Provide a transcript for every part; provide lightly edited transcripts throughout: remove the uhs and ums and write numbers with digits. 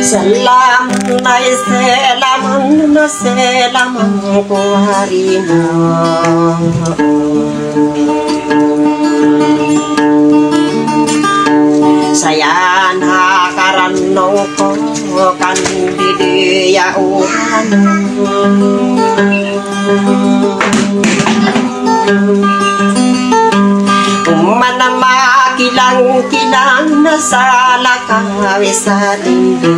Salam na selam ko harina. Saya nakaranong ko kan didiyauhan. Manama kilang-kilang na sa lakawi sa lindo.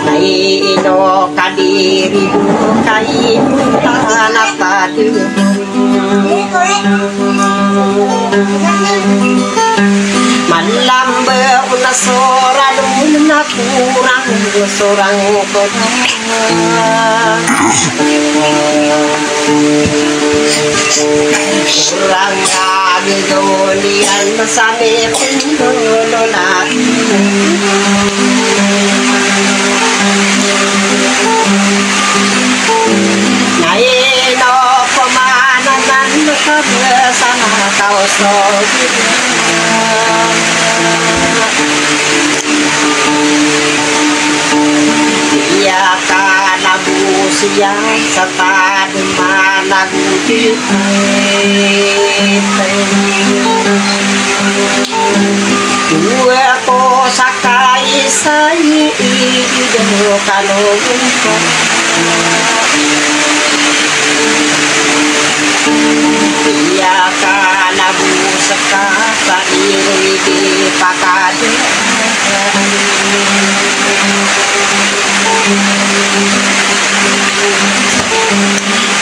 Naiino kadiri kainta na tadu. Malamber na soran na kurang sorang ko. Kurang agdolian sa mepuno lagi. Naino pemananan bersama kau sendiri. Dia kalabu siang serta dimana kita. Dua kosakai sai ido kalau engkau. Dia kalabu sekasa iri di pakade.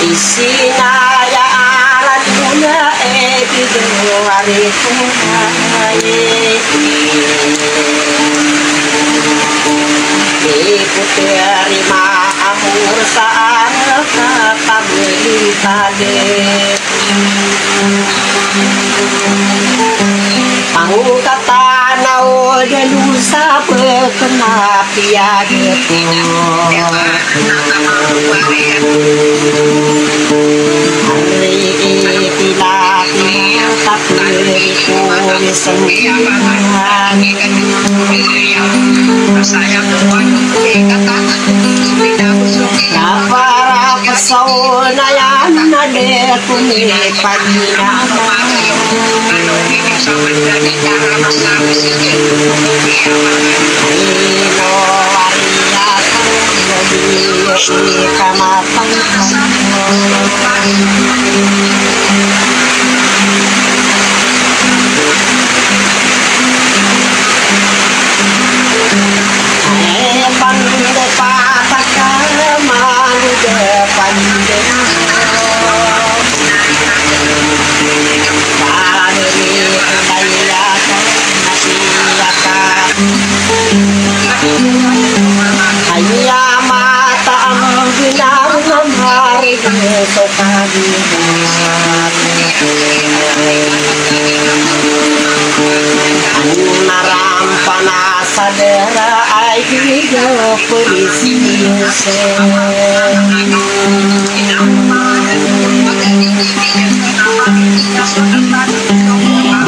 Isinaya alatuna ebido arikunaye. Iku terima amur saat kata berintade. Pangu kata nau delusa berkena piade hari ilah tak beriku sembilan. Para pesona yang ada kuni padina. Naram panasadera ay hidup polisi.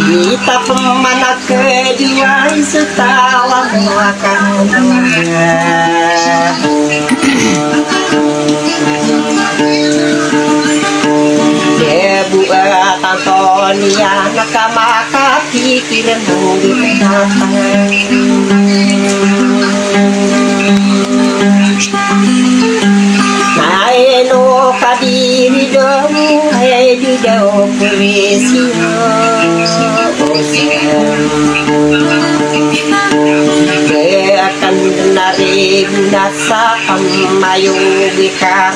Kita pemanak kedua setawa makan. Buat Antonia nakamaka pikiran datang. Naeno kadiri domu di dao polisi. Dia akan denari nasa amayu bika.